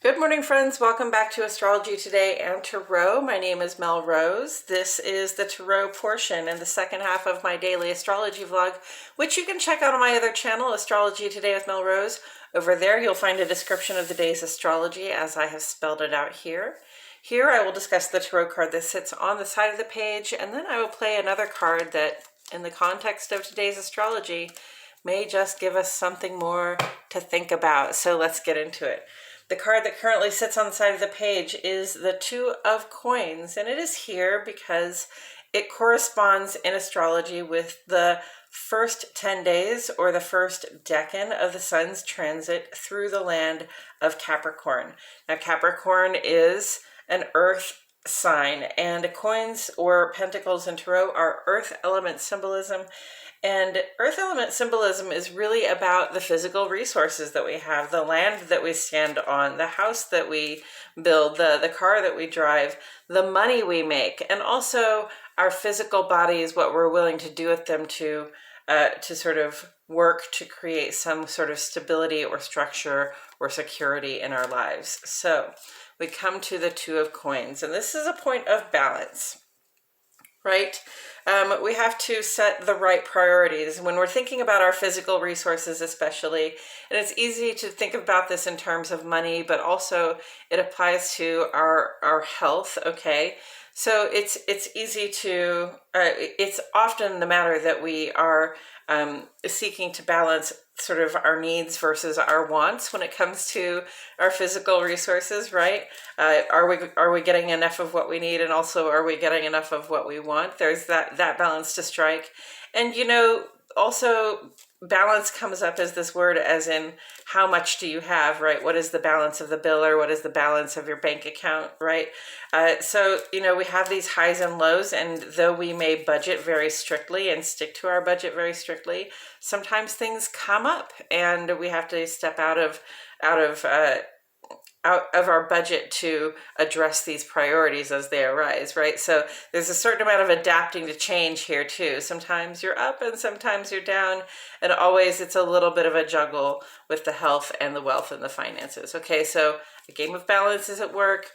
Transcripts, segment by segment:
Good morning, friends. Welcome back to Astrology Today and Tarot. My name is Mel Rose. This is the Tarot portion and the second half of my daily astrology vlog, which you can check out on my other channel, Astrology Today with Mel Rose. Over there, you'll find a description of the day's astrology as I have spelled it out here. Here, I will discuss the tarot card that sits on the side of the page, and then I will play another card that, in the context of today's astrology, may just give us something more to think about. So let's get into it. The card that currently sits on the side of the page is the Two of Coins, and it is here because it corresponds in astrology with the first 10 days or the first decan of the sun's transit through the land of Capricorn. Now, Capricorn is an earth sign, and coins or pentacles in tarot are earth element symbolism. And earth element symbolism is really about the physical resources that we have, the land that we stand on, the house that we build, the car that we drive, the money we make, and also our physical bodies, what we're willing to do with them to sort of work to create some sort of stability or structure or security in our lives. So we come to the Two of Coins, and this is a point of balance, right? We have to set the right priorities when we're thinking about our physical resources, especially. And it's easy to think about this in terms of money, but also it applies to our health. Okay, so it's easy to. It's often the matter that we are seeking to balance sort of our needs versus our wants when it comes to our physical resources, right? Are we getting enough of what we need, and also are we getting enough of what we want? There's that balance to strike. And also balance comes up as this word as in how much do you have, right? What is the balance of the bill, or what is the balance of your bank account, right? So we have these highs and lows, and though we may budget very strictly and stick to our budget very strictly, sometimes things come up and we have to step out of our budget to address these priorities as they arise, right? So there's a certain amount of adapting to change here too. Sometimes you're up and sometimes you're down, and always it's a little bit of a juggle with the health and the wealth and the finances. Okay, so a game of balance is at work.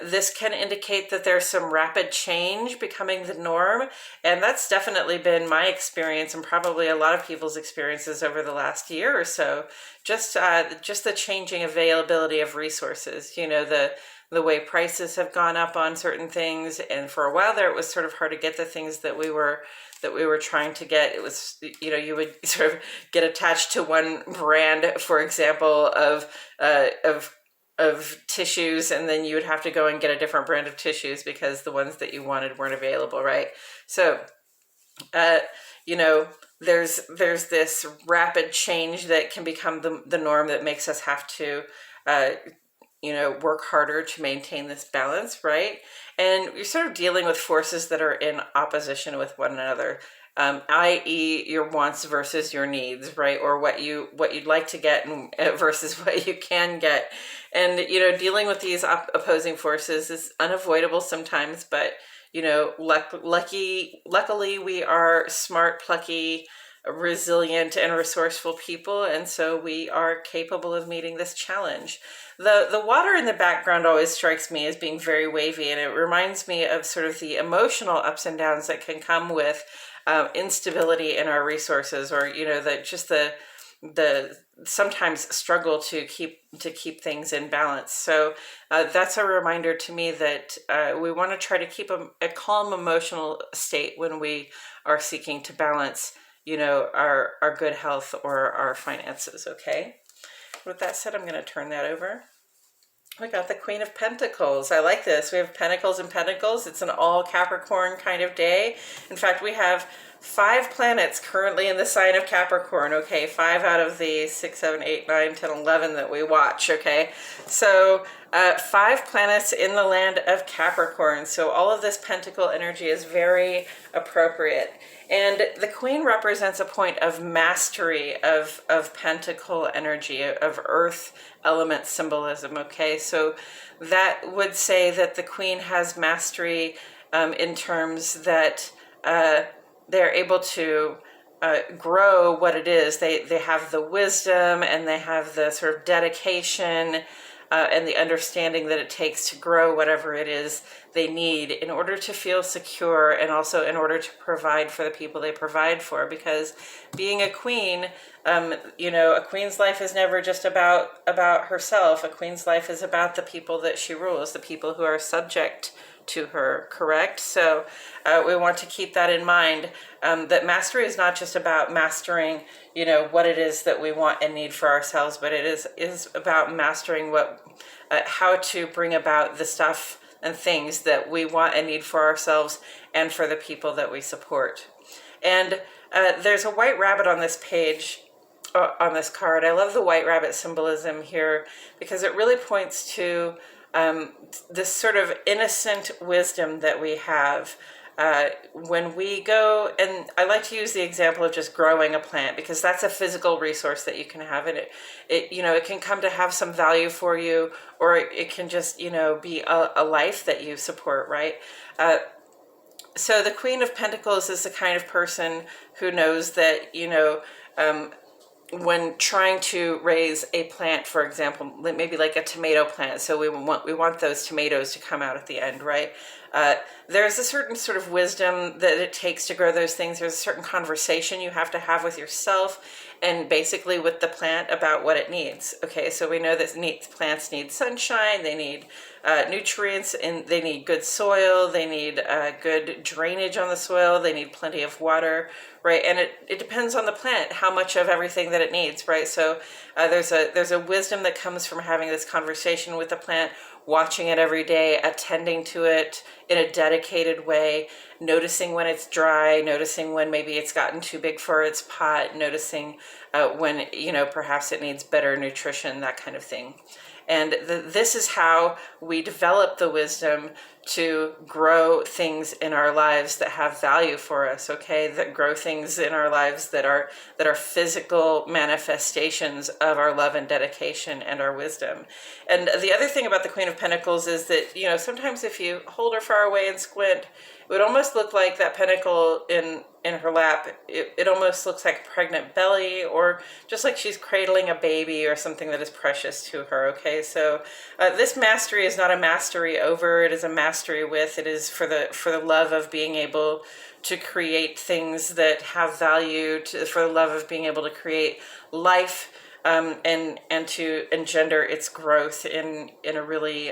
This can indicate that there's some rapid change becoming the norm, and that's definitely been my experience and probably a lot of people's experiences over the last year or so. Just the changing availability of resources. The way prices have gone up on certain things, and for a while there, it was sort of hard to get the things that we were trying to get. It was, you would sort of get attached to one brand, for example, of tissues, and then you would have to go and get a different brand of tissues because the ones that you wanted weren't available, right? So, there's this rapid change that can become the norm that makes us have to, work harder to maintain this balance, right? And you're sort of dealing with forces that are in opposition with one another. I.e. your wants versus your needs, right? Or what you'd like to get versus what you can get. And, dealing with these opposing forces is unavoidable sometimes, but, luckily we are smart, plucky, resilient, and resourceful people, and so we are capable of meeting this challenge. The water in the background always strikes me as being very wavy, and it reminds me of sort of the emotional ups and downs that can come with instability in our resources, or the sometimes struggle to keep things in balance. So that's a reminder to me that we want to try to keep a calm emotional state when we are seeking to balance our good health or our finances. Okay, with that said, I'm going to turn that over. We got the Queen of Pentacles. I like this. We have Pentacles and Pentacles. It's an all Capricorn kind of day. In fact, we have 5 planets currently in the sign of Capricorn. Okay, 5 out of the 6, 7, 8, 9, 10, 11 that we watch. Okay, so 5 planets in the land of Capricorn. So all of this pentacle energy is very appropriate. And the Queen represents a point of mastery of pentacle energy, of earth element symbolism, okay? So that would say that the Queen has mastery in terms that they're able to grow what it is. They have the wisdom, and they have the sort of dedication and the understanding that it takes to grow whatever it is they need in order to feel secure, and also in order to provide for the people they provide for. Because being a queen, a queen's life is never just about herself. A queen's life is about the people that she rules, the people who are subject to her, correct? So we want to keep that in mind, that mastery is not just about mastering, what it is that we want and need for ourselves, but it is about mastering how to bring about the stuff and things that we want and need for ourselves and for the people that we support. And there's a white rabbit on this page, on this card. I love the white rabbit symbolism here because it really points to this sort of innocent wisdom that we have when we go, and I like to use the example of just growing a plant because that's a physical resource that you can have, and it can come to have some value for you, or it can just be a life that you support, right? So the Queen of Pentacles is the kind of person who knows that when trying to raise a plant, for example, maybe like a tomato plant, so we want those tomatoes to come out at the end, right? There's a certain sort of wisdom that it takes to grow those things. There's a certain conversation you have to have with yourself and basically with the plant about what it needs. Okay, so we know that plants need sunshine, they need nutrients, and they need good soil, they need good drainage on the soil, they need plenty of water, right? And it depends on the plant how much of everything that it needs, right? So there's a wisdom that comes from having this conversation with the plant, watching it every day, attending to it in a dedicated way, noticing when it's dry, noticing when maybe it's gotten too big for its pot, noticing when perhaps it needs better nutrition, that kind of thing. And this is how we develop the wisdom to grow things in our lives that have value for us, okay? That grow things in our lives that are physical manifestations of our love and dedication and our wisdom. And the other thing about the Queen of Pentacles is that, sometimes if you hold her far away and squint, it would almost look like that pentacle in her lap. It almost looks like a pregnant belly, or just like she's cradling a baby or something that is precious to her, okay? So this mastery is not a mastery over, it is a mastery with. It is for the love of being able to create things that have value, for the love of being able to create life, and to engender its growth in a really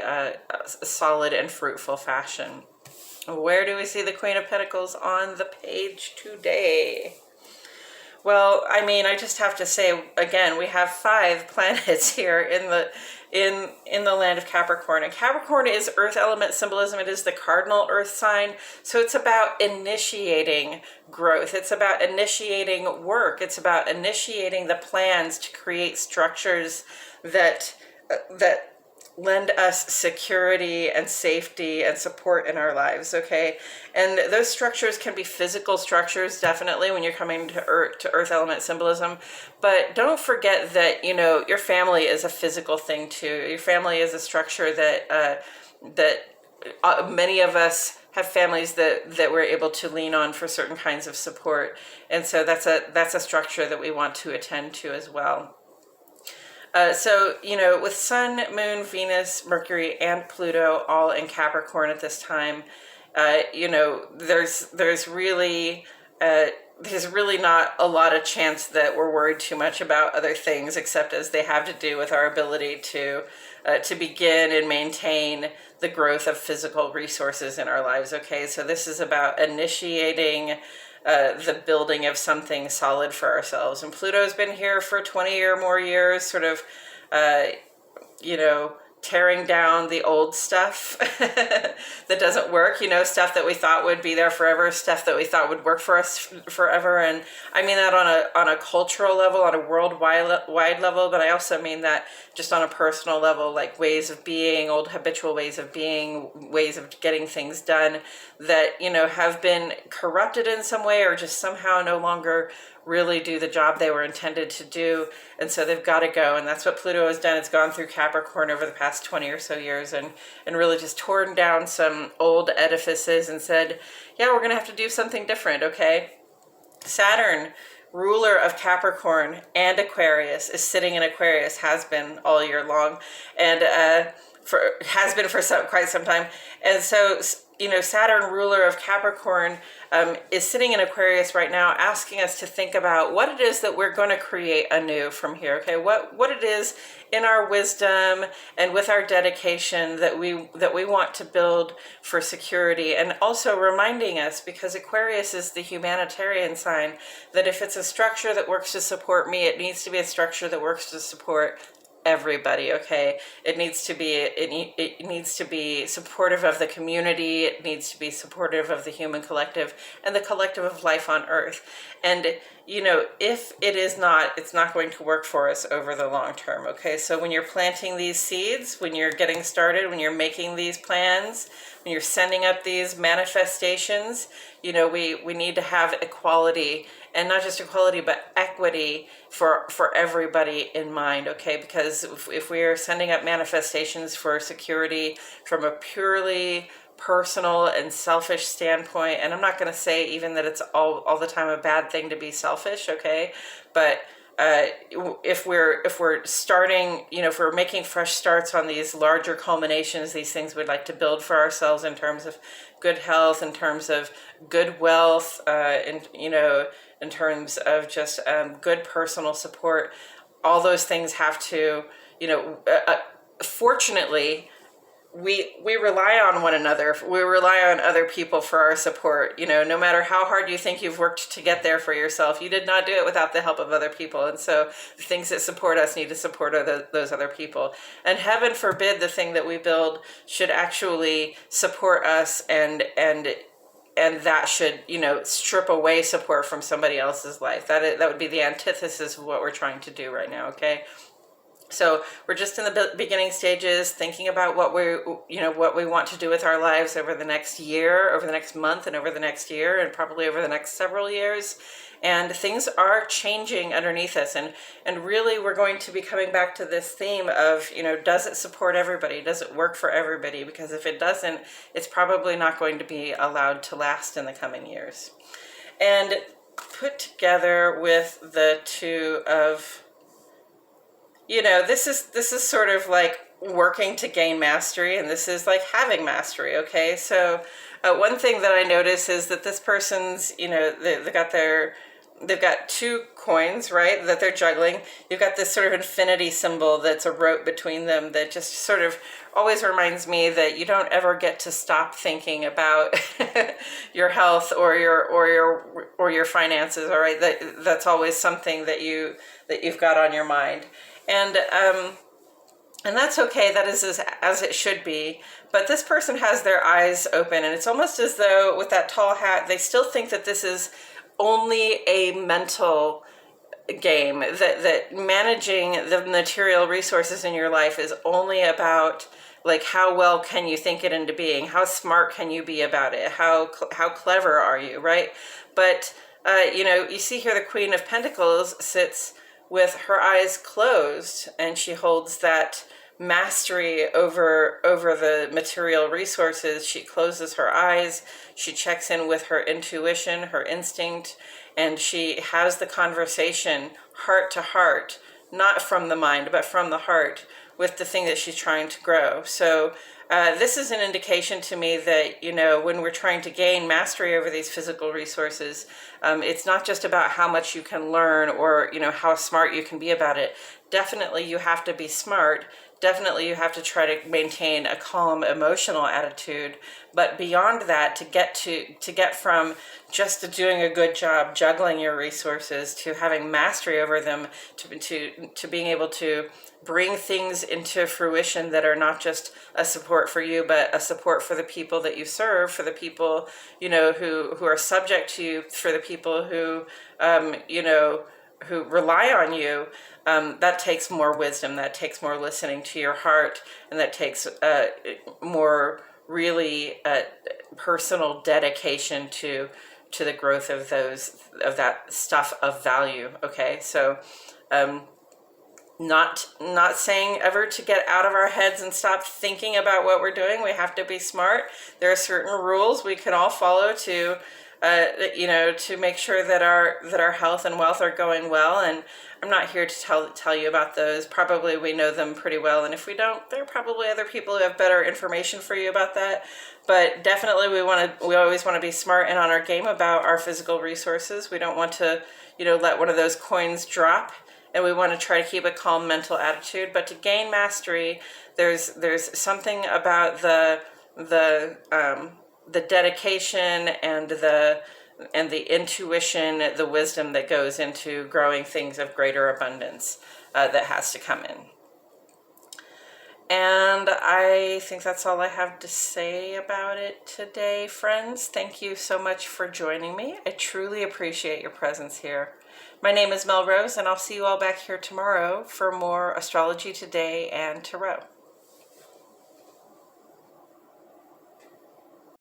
solid and fruitful fashion. Where do we see the Queen of Pentacles on the page today? Well, I just have to say again, we have 5 planets here in the land of Capricorn, and Capricorn is earth element symbolism. It is the cardinal earth sign, so it's about initiating growth. It's about initiating work. It's about initiating the plans to create structures that lend us security and safety and support in our lives, okay? And those structures can be physical structures, definitely, when you're coming to earth element symbolism. But don't forget that, your family is a physical thing too. Your family is a structure that many of us have families that we're able to lean on for certain kinds of support. And so that's a structure that we want to attend to as well. So, with Sun, Moon, Venus, Mercury, and Pluto all in Capricorn at this time, there's really not a lot of chance that we're worried too much about other things, except as they have to do with our ability to begin and maintain the growth of physical resources in our lives. Okay, so this is about initiating the building of something solid for ourselves. And Pluto's been here for 20 or more years, sort of, tearing down the old stuff that doesn't work, stuff that we thought would be there forever, stuff that we thought would work for us forever. And I mean that on a cultural level, on a worldwide level, but I also mean that just on a personal level, like ways of being, old habitual ways of being, ways of getting things done that, have been corrupted in some way, or just somehow no longer really do the job they were intended to do, and so they've got to go. And that's what Pluto has done. It's gone through Capricorn over the past 20 or so years and really just torn down some old edifices and said, yeah, we're gonna have to do something different, okay? Saturn ruler of Capricorn and Aquarius is sitting in Aquarius, has been all year long, and has been for quite some time. And so, Saturn, ruler of Capricorn, is sitting in Aquarius right now, asking us to think about what it is that we're going to create anew from here. Okay, what it is in our wisdom and with our dedication that we want to build for security, and also reminding us, because Aquarius is the humanitarian sign, that if it's a structure that works to support me, it needs to be a structure that works to support everybody. Okay, it needs to be supportive of the community, it needs to be supportive of the human collective and the collective of life on earth. And if it is not, it's not going to work for us over the long term. Okay, so when you're planting these seeds, when you're getting started, when you're making these plans, when you're sending up these manifestations, we need to have equality, and not just equality, but equity for everybody in mind. Okay, because if we are sending up manifestations for security from a purely personal and selfish standpoint, and I'm not going to say even that it's all the time a bad thing to be selfish, okay, but if we're starting, if we're making fresh starts on these larger culminations, these things we'd like to build for ourselves in terms of good health, in terms of good wealth, in terms of just good personal support, all those things have to, fortunately, we rely on one another. We rely on other people for our support. No matter how hard you think you've worked to get there for yourself, you did not do it without the help of other people. And so the things that support us need to support those other people. And heaven forbid the thing that we build should actually support us, and that should, strip away support from somebody else's life. That would be the antithesis of what we're trying to do right now. Okay. So we're just in the beginning stages, thinking about what we want to do with our lives over the next year, over the next month, and over the next year, and probably over the next several years. And things are changing underneath us. And really, we're going to be coming back to this theme of, does it support everybody? Does it work for everybody? Because if it doesn't, it's probably not going to be allowed to last in the coming years. And put together with the two of, this is sort of like working to gain mastery, and this is like having mastery. Okay, so one thing that I notice is that this person's, they've got two coins, right, that they're juggling. You've got this sort of infinity symbol that's a rope between them that just sort of always reminds me that you don't ever get to stop thinking about your health or your finances. All right, that's always something that you've got on your mind. And that's okay. That is as it should be. But this person has their eyes open, and it's almost as though with that tall hat, they still think that this is only a mental game, that managing the material resources in your life is only about, like, how well can you think it into being? How smart can you be about it? How clever are you, right? But, you see here the Queen of Pentacles sits with her eyes closed, and she holds that mastery over the material resources. She closes her eyes, she checks in with her intuition, her instinct, and she has the conversation heart to heart, not from the mind, but from the heart, with the thing that she's trying to grow. So this is an indication to me that, when we're trying to gain mastery over these physical resources, it's not just about how much you can learn or, how smart you can be about it. Definitely you have to be smart. Definitely you have to try to maintain a calm emotional attitude. But beyond that, to get from just doing a good job juggling your resources to having mastery over them, to being able to bring things into fruition that are not just a support for you, but a support for the people that you serve, for the people, who are subject to you, for the people who, who rely on you. That takes more wisdom, that takes more listening to your heart, and that takes more really personal dedication to the growth of that stuff of value. Okay, so not saying ever to get out of our heads and stop thinking about what we're doing. We have to be smart. There are certain rules we can all follow to to make sure that our health and wealth are going well. And I'm not here to tell you about those. Probably we know them pretty well, and if we don't, there are probably other people who have better information for you about that. But definitely, we always want to be smart and on our game about our physical resources. We don't want to, let one of those coins drop, and we want to try to keep a calm mental attitude. But to gain mastery, there's something about the dedication and the intuition, the wisdom that goes into growing things of greater abundance that has to come in. And I think that's all I have to say about it today, friends. Thank you so much for joining me. I truly appreciate your presence here. My name is Mel Rose, and I'll see you all back here tomorrow for more Astrology Today and Tarot.